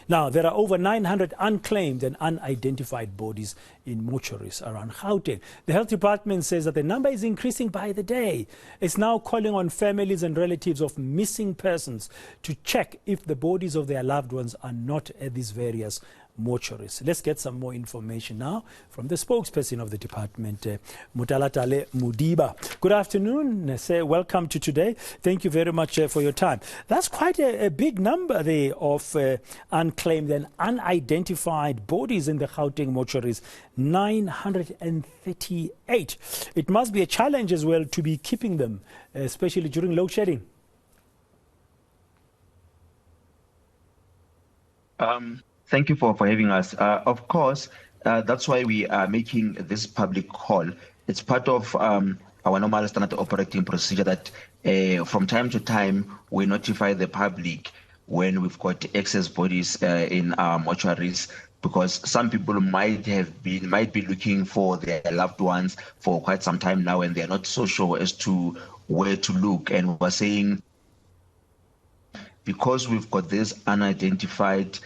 Now, there are over 900 unclaimed and unidentified bodies in mortuaries around Gauteng. The health department says that the number is increasing by the day. It's now calling on families and relatives of missing persons to check if the bodies of their loved ones are not at these various mortuaries. Let's get some more information now from the spokesperson of the department, Motalatale Modiba. Good afternoon, sir. Welcome to today. Thank you very much for your time. That's quite a big number there of unclaimed and unidentified bodies in the Gauteng mortuaries, 938. It must be a challenge as well to be keeping them, especially during load shedding. Thank you for having us. Of course, that's why we are making this public call. It's part of our normal standard operating procedure that from time to time we notify the public when we've got excess bodies in our mortuaries, because some people might be looking for their loved ones for quite some time now, and they're not so sure as to where to look. And we're saying, because we've got this unidentified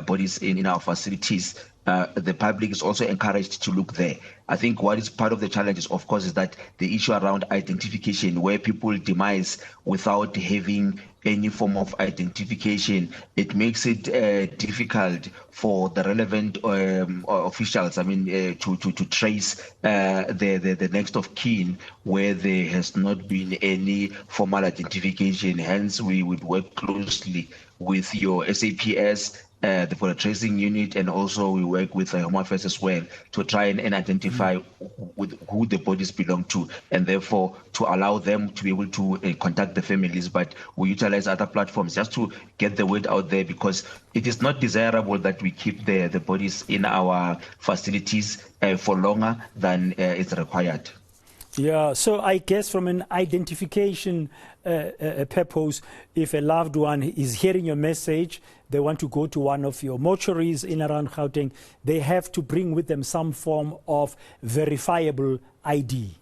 bodies in our facilities, the public is also encouraged to look there. I think what is part of the challenges, of course, is that the issue around identification, where people demise without having any form of identification, it makes it difficult for the relevant officials, to trace the next of kin where there has not been any formal identification. Hence, we would work closely with your SAPS, for the tracing unit, and also we work with Home Affairs as well to try and identify who the bodies belong to, and therefore to allow them to be able to contact the families. But we utilize other platforms just to get the word out there, because it is not desirable that we keep the bodies in our facilities for longer than is required. Yeah, so I guess from an identification purpose, if a loved one is hearing your message, they want to go to one of your mortuaries in around Gauteng, they have to bring with them some form of verifiable ID.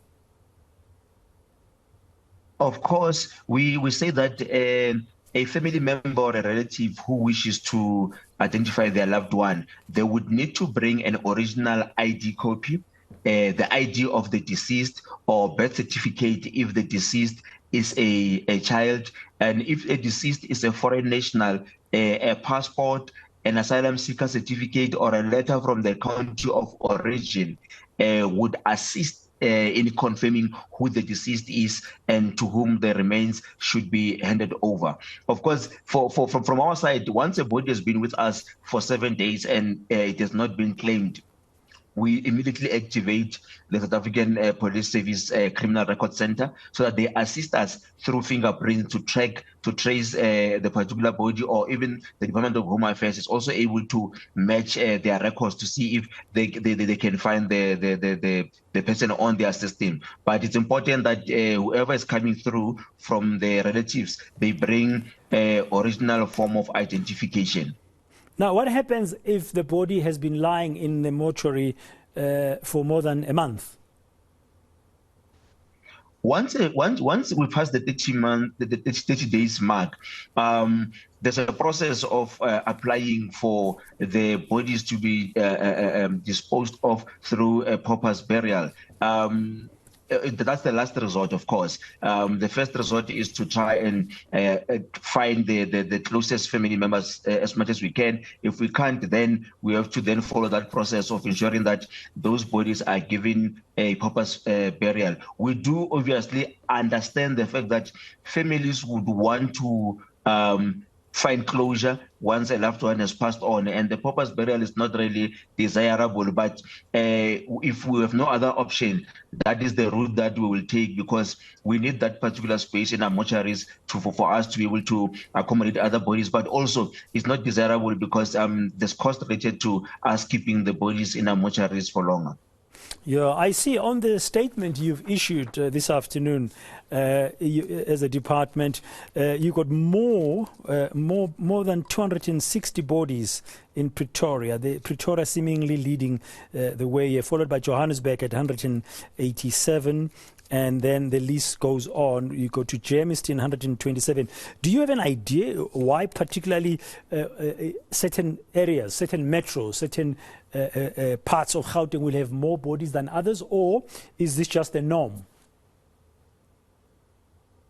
Of course, we say that a family member or a relative who wishes to identify their loved one, they would need to bring an original ID copy, the ID of the deceased, or birth certificate if the deceased is a child, and if a deceased is a foreign national, a passport, an asylum seeker certificate, or a letter from the country of origin would assist in confirming who the deceased is and to whom the remains should be handed over. Of course, from our side, once a body has been with us for 7 days and it has not been claimed, we immediately activate the South African Police Service Criminal Record Center so that they assist us through fingerprints to trace the particular body, or even the Department of Home Affairs is also able to match their records to see if they can find the person on their system. But it's important that whoever is coming through from the relatives, they bring original form of identification. Now, what happens if the body has been lying in the mortuary for more than a month? Once we pass the 30 days mark, there's a process of applying for the bodies to be disposed of through a pauper's burial. That's the last resort, of course. The first resort is to try and find the closest family members as much as we can. If we can't, then we have to then follow that process of ensuring that those bodies are given a pauper's burial. We do obviously understand the fact that families would want to find closure once a loved one has passed on, and the pauper's burial is not really desirable. But if we have no other option, that is the route that we will take, because we need that particular space in our mortuaries for us to be able to accommodate other bodies. But also, it's not desirable because there's cost related to us keeping the bodies in our mortuaries for longer. Yeah, I see on the statement you've issued this afternoon, as a department, you got more than 260 bodies in Pretoria. Pretoria seemingly leading the way, followed by Johannesburg at 187, and then the list goes on. You go to Germiston, 127. Do you have an idea why particularly certain areas, certain metros, certain parts of Gauteng will have more bodies than others, or is this just the norm?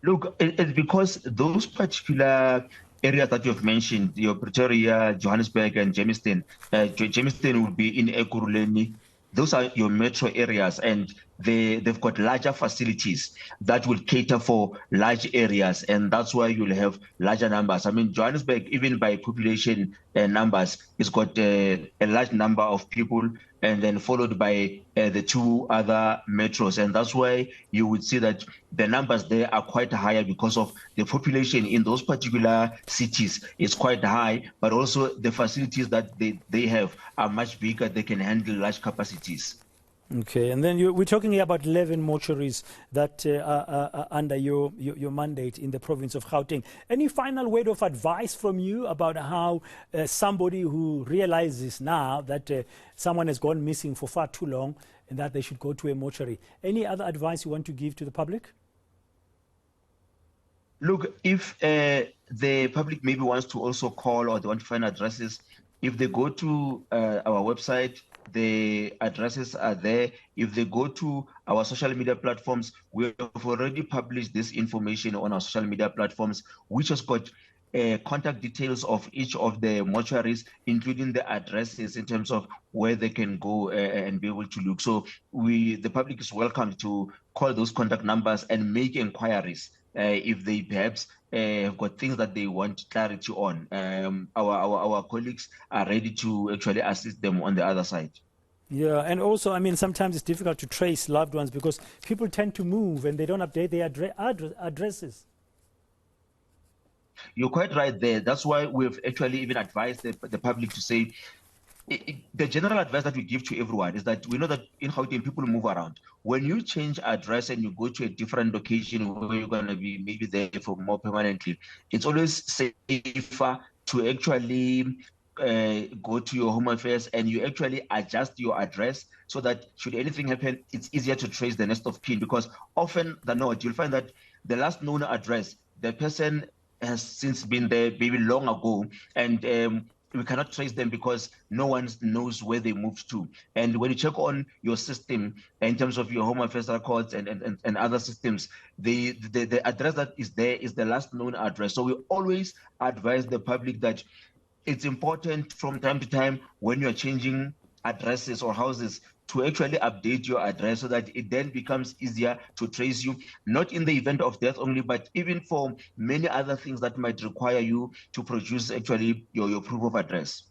Look, it's because those particular areas that you've mentioned, your Pretoria, Johannesburg, and Germiston, Germiston will be in Ekurhuleni. Those are your metro areas, and they've got larger facilities that will cater for large areas, and that's why you'll have larger numbers. I mean, Johannesburg, even by population numbers, has got a large number of people, and then followed by the two other metros. And that's why you would see that the numbers there are quite higher because of the population in those particular cities is quite high, but also the facilities that they have are much bigger. They can handle large capacities. Okay, and then we're talking here about 11 mortuaries that are under your mandate in the province of Gauteng. Any final word of advice from you about how somebody who realizes now that someone has gone missing for far too long and that they should go to a mortuary? Any other advice you want to give to the public? Look, if the public maybe wants to also call or they want to find addresses, if they go to our website, the addresses are there. If they go to our social media platforms, we have already published this information on our social media platforms, which has got contact details of each of the mortuaries, including the addresses in terms of where they can go and be able to look. So the public is welcome to call those contact numbers and make inquiries if they perhaps have got things that they want clarity on. Our colleagues are ready to actually assist them on the other side. Yeah, and also, I mean, sometimes it's difficult to trace loved ones because people tend to move and they don't update their addresses. You're quite right there. That's why we've actually even advised the public to say, the general advice that we give to everyone is that we know that in Gauteng people move around. When you change address and you go to a different location where you're going to be maybe there for more permanently, it's always safer to actually go to your home affairs and you actually adjust your address so that should anything happen, it's easier to trace the next of kin, because often than not, you'll find that the last known address, the person has since been there maybe long ago, and we cannot trace them because no one knows where they moved to. And when you check on your system in terms of your home affairs records and other systems, the address that is there is the last known address. So we always advise the public that it's important from time to time when you're changing addresses or houses to actually update your address so that it then becomes easier to trace you, not in the event of death only, but even for many other things that might require you to produce actually your proof of address.